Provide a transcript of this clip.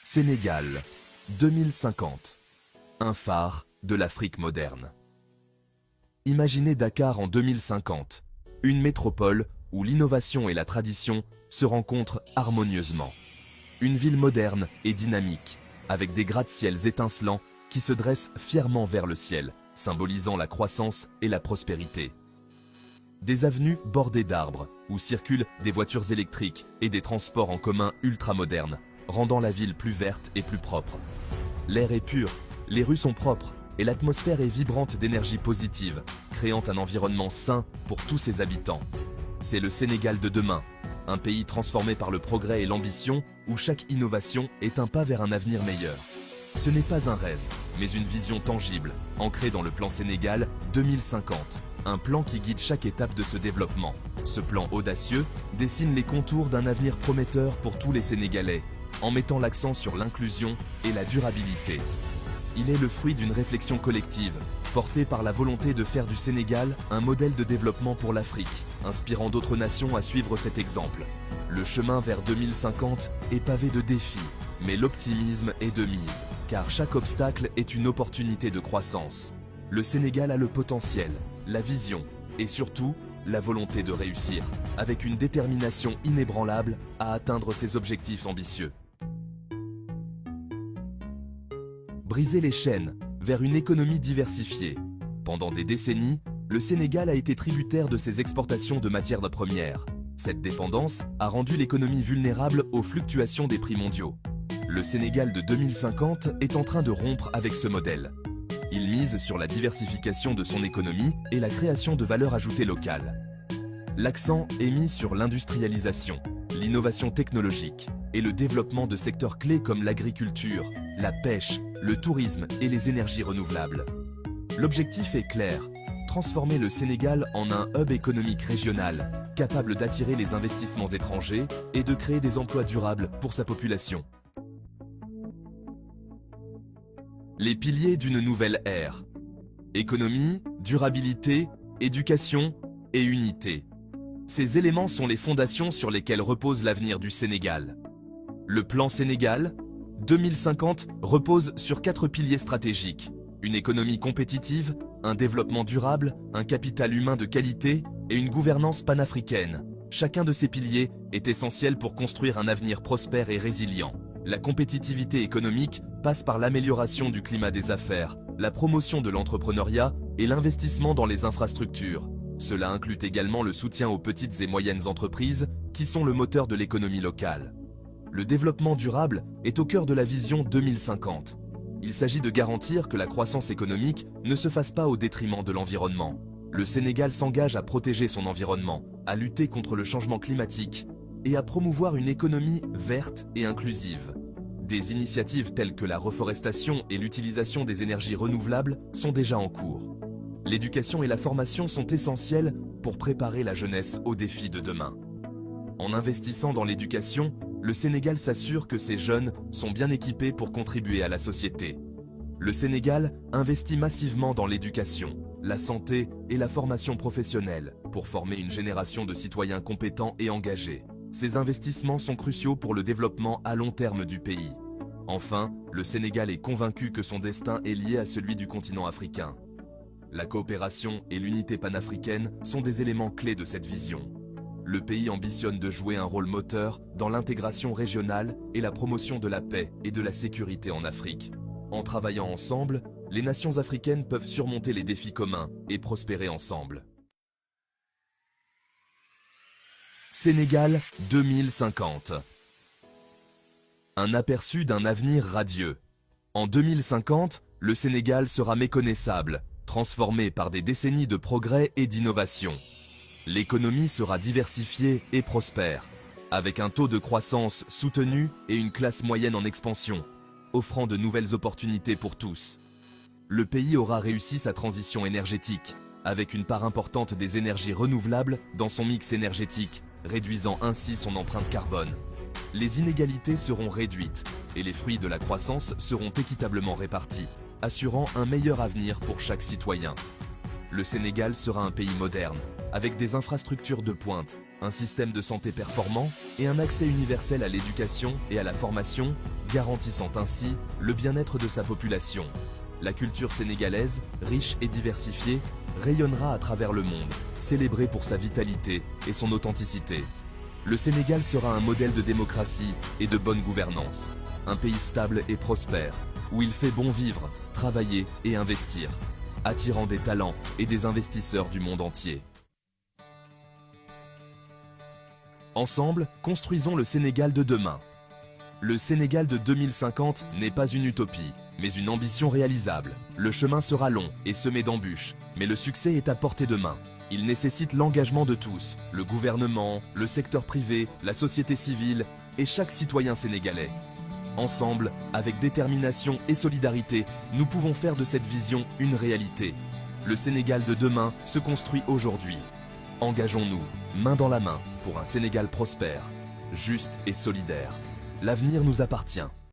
Sénégal, 2050. Un phare de l'Afrique moderne. Imaginez Dakar en 2050, une métropole où l'innovation et la tradition se rencontrent harmonieusement. Une ville moderne et dynamique, avec des gratte-ciels étincelants qui se dressent fièrement vers le ciel, symbolisant la croissance et la prospérité. Des avenues bordées d'arbres, où circulent des voitures électriques et des transports en commun ultramodernes, rendant la ville plus verte et plus propre. L'air est pur, les rues sont propres et l'atmosphère est vibrante d'énergie positive, créant un environnement sain pour tous ses habitants. C'est le Sénégal de demain, un pays transformé par le progrès et l'ambition où chaque innovation est un pas vers un avenir meilleur. Ce n'est pas un rêve, mais une vision tangible, ancrée dans le plan Sénégal 2050, un plan qui guide chaque étape de ce développement. Ce plan audacieux dessine les contours d'un avenir prometteur pour tous les Sénégalais, en mettant l'accent sur l'inclusion et la durabilité. Il est le fruit d'une réflexion collective, portée par la volonté de faire du Sénégal un modèle de développement pour l'Afrique, inspirant d'autres nations à suivre cet exemple. Le chemin vers 2050 est pavé de défis, mais l'optimisme est de mise, car chaque obstacle est une opportunité de croissance. Le Sénégal a le potentiel, la vision et surtout la volonté de réussir, avec une détermination inébranlable à atteindre ses objectifs ambitieux. Briser les chaînes vers une économie diversifiée. Pendant des décennies, le Sénégal a été tributaire de ses exportations de matières premières. Cette dépendance a rendu l'économie vulnérable aux fluctuations des prix mondiaux. Le Sénégal de 2050 est en train de rompre avec ce modèle. Il mise sur la diversification de son économie et la création de valeur ajoutée locale. L'accent est mis sur l'industrialisation, l'innovation technologique et le développement de secteurs clés comme l'agriculture, la pêche, le tourisme et les énergies renouvelables. L'objectif est clair, transformer le Sénégal en un hub économique régional, capable d'attirer les investissements étrangers et de créer des emplois durables pour sa population. Les piliers d'une nouvelle ère. Économie, durabilité, éducation et unité. Ces éléments sont les fondations sur lesquelles repose l'avenir du Sénégal. Le plan Sénégal 2050 repose sur 4 piliers stratégiques. Une économie compétitive, un développement durable, un capital humain de qualité et une gouvernance panafricaine. Chacun de ces piliers est essentiel pour construire un avenir prospère et résilient. La compétitivité économique passe par l'amélioration du climat des affaires, la promotion de l'entrepreneuriat et l'investissement dans les infrastructures. Cela inclut également le soutien aux petites et moyennes entreprises qui sont le moteur de l'économie locale. Le développement durable est au cœur de la vision 2050. Il s'agit de garantir que la croissance économique ne se fasse pas au détriment de l'environnement. Le Sénégal s'engage à protéger son environnement, à lutter contre le changement climatique et à promouvoir une économie verte et inclusive. Des initiatives telles que la reforestation et l'utilisation des énergies renouvelables sont déjà en cours. L'éducation et la formation sont essentielles pour préparer la jeunesse aux défis de demain. En investissant dans l'éducation, le Sénégal s'assure que ses jeunes sont bien équipés pour contribuer à la société. Le Sénégal investit massivement dans l'éducation, la santé et la formation professionnelle pour former une génération de citoyens compétents et engagés. Ces investissements sont cruciaux pour le développement à long terme du pays. Enfin, le Sénégal est convaincu que son destin est lié à celui du continent africain. La coopération et l'unité panafricaine sont des éléments clés de cette vision. Le pays ambitionne de jouer un rôle moteur dans l'intégration régionale et la promotion de la paix et de la sécurité en Afrique. En travaillant ensemble, les nations africaines peuvent surmonter les défis communs et prospérer ensemble. Sénégal 2050. Un aperçu d'un avenir radieux. En 2050, le Sénégal sera méconnaissable, transformé par des décennies de progrès et d'innovation. L'économie sera diversifiée et prospère, avec un taux de croissance soutenu et une classe moyenne en expansion, offrant de nouvelles opportunités pour tous. Le pays aura réussi sa transition énergétique, avec une part importante des énergies renouvelables dans son mix énergétique, réduisant ainsi son empreinte carbone. Les inégalités seront réduites et les fruits de la croissance seront équitablement répartis, assurant un meilleur avenir pour chaque citoyen. Le Sénégal sera un pays moderne, avec des infrastructures de pointe, un système de santé performant et un accès universel à l'éducation et à la formation, garantissant ainsi le bien-être de sa population. La culture sénégalaise, riche et diversifiée, rayonnera à travers le monde, célébrée pour sa vitalité et son authenticité. Le Sénégal sera un modèle de démocratie et de bonne gouvernance. Un pays stable et prospère, où il fait bon vivre, travailler et investir, attirant des talents et des investisseurs du monde entier. Ensemble, construisons le Sénégal de demain. Le Sénégal de 2050 n'est pas une utopie, mais une ambition réalisable. Le chemin sera long et semé d'embûches, mais le succès est à portée de main. Il nécessite l'engagement de tous, le gouvernement, le secteur privé, la société civile et chaque citoyen sénégalais. Ensemble, avec détermination et solidarité, nous pouvons faire de cette vision une réalité. Le Sénégal de demain se construit aujourd'hui. Engageons-nous, main dans la main, pour un Sénégal prospère, juste et solidaire. L'avenir nous appartient.